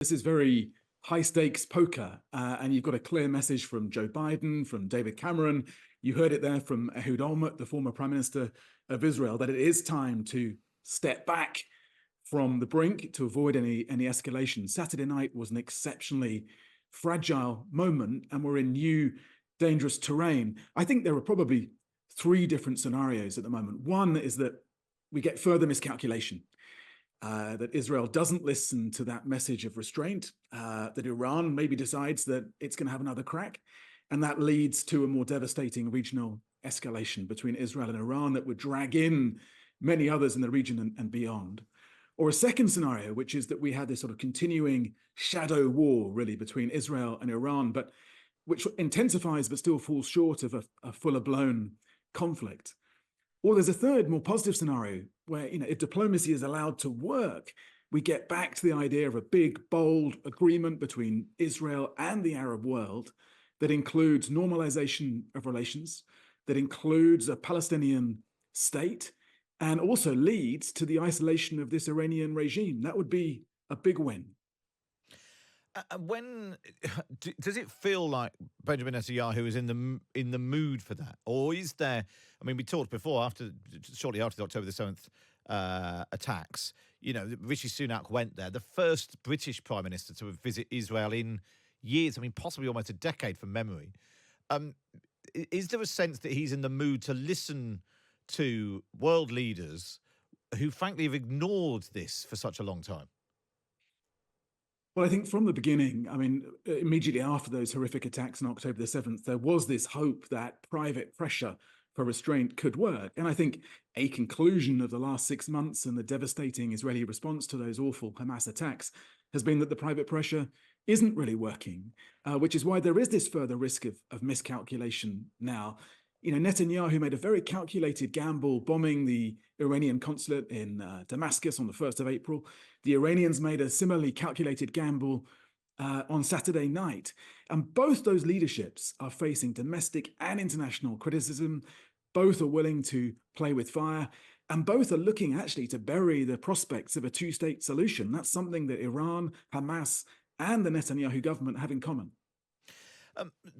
This is very high stakes poker, and you've got a clear message from Joe Biden, from David Cameron. You heard it there from Ehud Olmert, the former Prime Minister of Israel, that it is time to step back from the brink to avoid any escalation. Saturday night was an exceptionally fragile moment, and we're in new, dangerous terrain. I think there are probably three different scenarios at the moment. One is that we get further miscalculation. That Israel doesn't listen to that message of restraint, that Iran maybe decides that it's going to have another crack, and that leads to a more devastating regional escalation between Israel and Iran that would drag in many others in the region and beyond. Or a second scenario, which is that we had this sort of continuing shadow war, really, between Israel and Iran, but which intensifies but still falls short of a fuller-blown conflict. Or there's a third, more positive scenario where, if diplomacy is allowed to work, we get back to the idea of a big, bold agreement between Israel and the Arab world that includes normalization of relations, that includes a Palestinian state, and also leads to the isolation of this Iranian regime. That would be a big win. Does it feel like Benjamin Netanyahu is in the mood for that, or is there? I mean, we talked before shortly after the October the 7th attacks. Rishi Sunak went there, the first British Prime Minister to visit Israel in years. I mean, possibly almost a decade from memory. Is there a sense that he's in the mood to listen to world leaders who, frankly, have ignored this for such a long time? Well, I think from the beginning, immediately after those horrific attacks on October the 7th, there was this hope that private pressure for restraint could work. And I think a conclusion of the last 6 months and the devastating Israeli response to those awful Hamas attacks has been that the private pressure isn't really working, which is why there is this further risk of miscalculation now. Netanyahu made a very calculated gamble bombing the Iranian consulate in Damascus on the 1st of April. The Iranians made a similarly calculated gamble on Saturday night. And both those leaderships are facing domestic and international criticism. Both are willing to play with fire, and both are looking actually to bury the prospects of a two-state solution. That's something that Iran, Hamas, and the Netanyahu government have in common.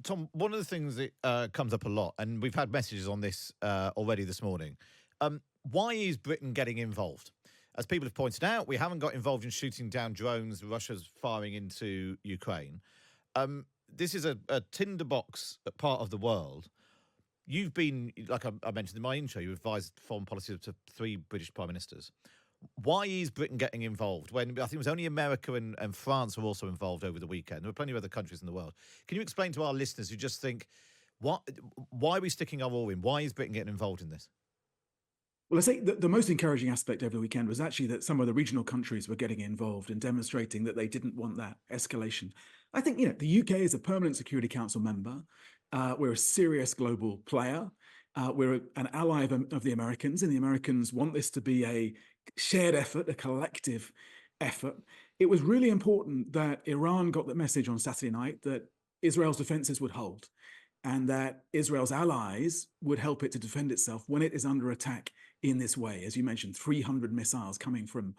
Tom, one of the things that comes up a lot, and we've had messages on this already this morning, why is Britain getting involved? As people have pointed out, we haven't got involved in shooting down drones Russia's firing into Ukraine. This is a tinderbox part of the world. You've been, like I mentioned in my intro, you advised foreign policy to 3 British prime ministers. Why is Britain getting involved when I think it was only America and France were also involved over the weekend? There were plenty of other countries in the world. Can you explain to our listeners who just think, why are we sticking our oar in? Why is Britain getting involved in this? Well, I say the most encouraging aspect over the weekend was actually that some of the regional countries were getting involved and demonstrating that they didn't want that escalation. I think, the UK is a permanent Security Council member. We're a serious global player. We're an ally of the Americans, and the Americans want this to be a shared effort, a collective effort. It was really important that Iran got the message on Saturday night that Israel's defenses would hold and that Israel's allies would help it to defend itself when it is under attack in this way. As you mentioned, 300 missiles coming from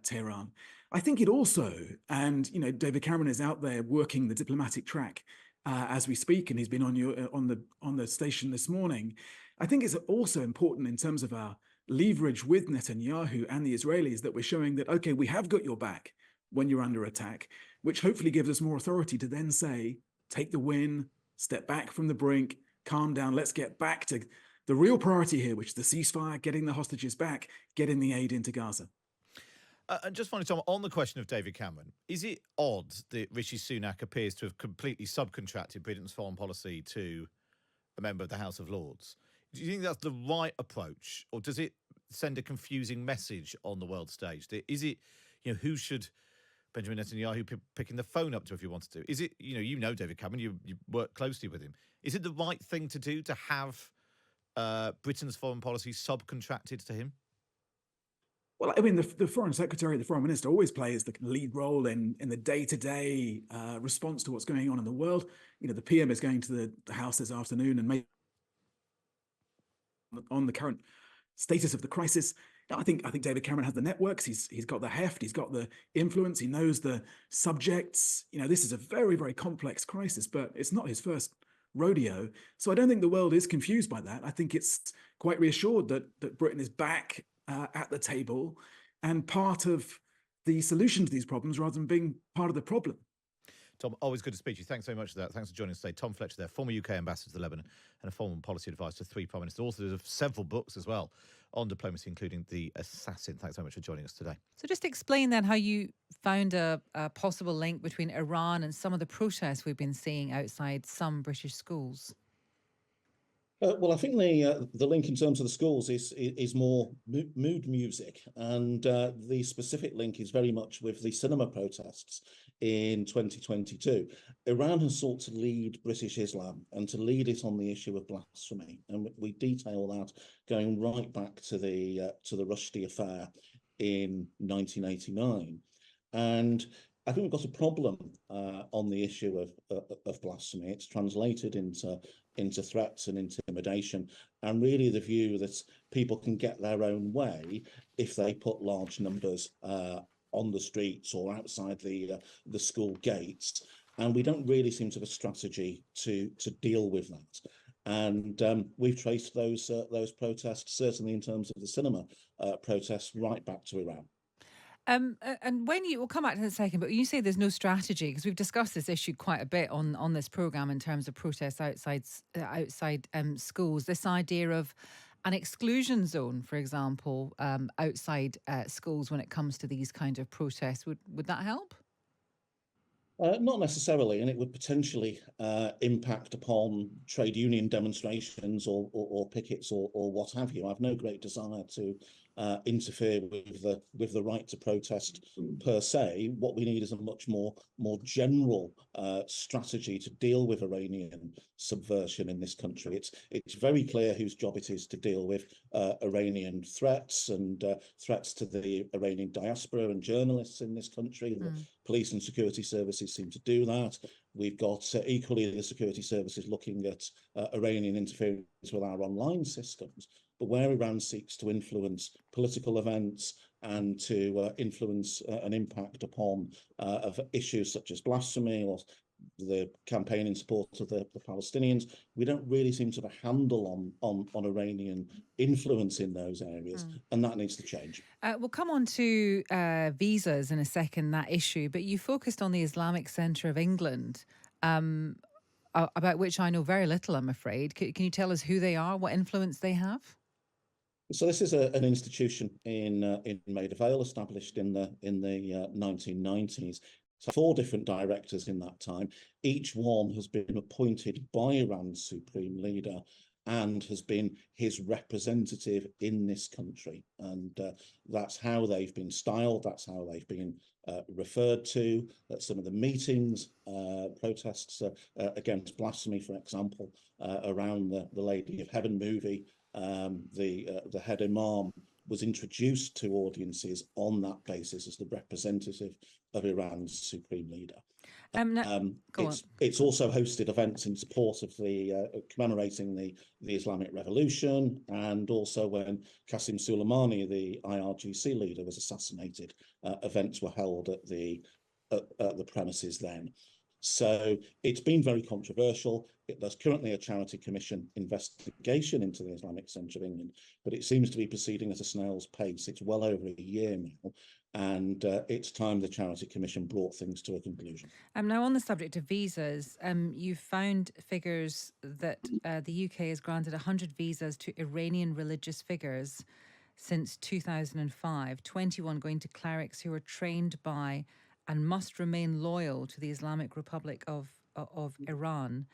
Tehran. I think it also, and David Cameron is out there working the diplomatic track as we speak, and he's been on the station this morning. I think it's also important in terms of our leverage with Netanyahu and the Israelis that we're showing that, okay, we have got your back when you're under attack, which hopefully gives us more authority to then say, take the win, step back from the brink, calm down, let's get back to the real priority here, which is the ceasefire, getting the hostages back, getting the aid into Gaza. And just finally, Tom, on the question of David Cameron, is it odd that Rishi Sunak appears to have completely subcontracted Britain's foreign policy to a member of the House of Lords? Do you think that's the right approach, or does it send a confusing message on the world stage? Is it, who should Benjamin Netanyahu picking the phone up to if he wanted to? Is it, David Cameron, you work closely with him. Is it the right thing to do to have Britain's foreign policy subcontracted to him? Well, the foreign secretary, the foreign minister always plays the lead role in the day-to-day response to what's going on in the world. The PM is going to the House this afternoon and on the current status of the crisis. I think David Cameron has the networks. He's got the heft. He's got the influence. He knows the subjects. This is a very, very complex crisis, but it's not his first rodeo. So I don't think the world is confused by that. I think it's quite reassured that Britain is back at the table and part of the solution to these problems rather than being part of the problem. Tom, always good to speak to you. Thanks so much for that. Thanks for joining us today. Tom Fletcher there, former UK ambassador to Lebanon and a foreign policy advisor to 3 prime ministers, author of several books as well on diplomacy, including The Assassin. Thanks so much for joining us today. So just explain then how you found a possible link between Iran and some of the protests we've been seeing outside some British schools. Well, I think the link in terms of the schools is more mood music, and the specific link is very much with the cinema protests in 2022. Iran has sought to lead British Islam and to lead it on the issue of blasphemy, and we detail that going right back to the Rushdie affair in 1989, and I think we've got a problem on the issue of blasphemy. It's translated into threats and intimidation, and really the view that people can get their own way if they put large numbers on the streets or outside the school gates. And we don't really seem to have a strategy to deal with that. And we've traced those protests, certainly in terms of the cinema protests, right back to Iran. And we'll come back to that in a second, but you say there's no strategy, because we've discussed this issue quite a bit on this programme in terms of protests outside schools. This idea of an exclusion zone, for example, outside schools when it comes to these kind of protests, would that help? Not necessarily, and it would potentially impact upon trade union demonstrations or pickets or what have you. I have no great desire to interfere with the right to protest per se. What we need is a much more general strategy to deal with Iranian subversion in this country. It's very clear whose job it is to deal with Iranian threats and threats to the Iranian diaspora and journalists in this country. The police and security services seem to do that. We've got equally the security services looking at Iranian interference with our online systems. But where Iran seeks to influence political events and to influence an impact upon of issues such as blasphemy or the campaign in support of the Palestinians, we don't really seem to have a handle on Iranian influence in those areas, and that needs to change. We'll come on to visas in a second, that issue, but you focused on the Islamic Centre of England, about which I know very little, I'm afraid. Can you tell us who they are, what influence they have? So this is an institution in Maida Vale, established in the 1990s. So 4 different directors in that time. Each one has been appointed by Iran's supreme leader and has been his representative in this country. And that's how they've been styled. That's how they've been referred to. That some of the meetings, protests against blasphemy, for example, around the Lady of Heaven movie, the head imam was introduced to audiences on that basis as the representative of Iran's supreme leader. It's also hosted events in support of the commemorating the Islamic Revolution, and also when Qasem Soleimani, the IRGC leader, was assassinated, events were held at the premises then. So it's been very controversial. There's currently a Charity Commission investigation into the Islamic Centre of England, but it seems to be proceeding at a snail's pace. It's well over a year now, and it's time the Charity Commission brought things to a conclusion. Now, on the subject of visas, you've found figures that the UK has granted 100 visas to Iranian religious figures since 2005, 21 going to clerics who are trained by and must remain loyal to the Islamic Republic of Iran.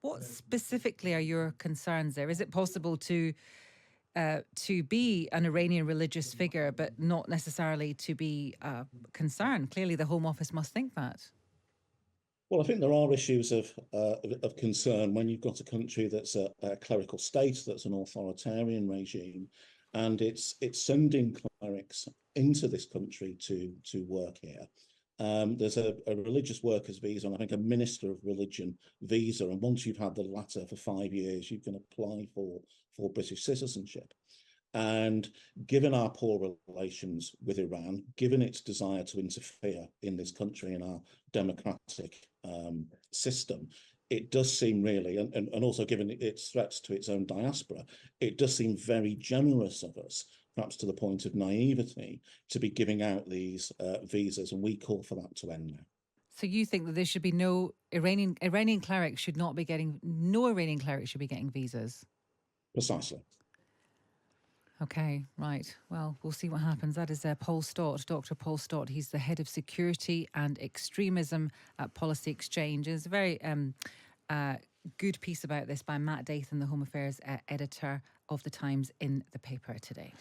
What specifically are your concerns there? Is it possible to be an Iranian religious figure, but not necessarily to be concerned? Clearly, the Home Office must think that. Well, I think there are issues of concern when you've got a country that's a clerical state, that's an authoritarian regime, and it's sending clerics into this country to work here. There's a religious workers visa and I think a minister of religion visa, and once you've had the latter for 5 years, you can apply for British citizenship. And given our poor relations with Iran, given its desire to interfere in this country, in our democratic system, it does seem really, and also given its threats to its own diaspora, it does seem very generous of us, perhaps to the point of naivety, to be giving out these visas, and we call for that to end now. So you think that there should be no Iranian clerics should not be getting, no Iranian clerics should be getting visas? Precisely. Okay, right. Well, we'll see what happens. That is Paul Stott, Dr. Paul Stott. He's the head of security and extremism at Policy Exchange. There's a very good piece about this by Matt Dathan, the Home Affairs editor of The Times, in the paper today.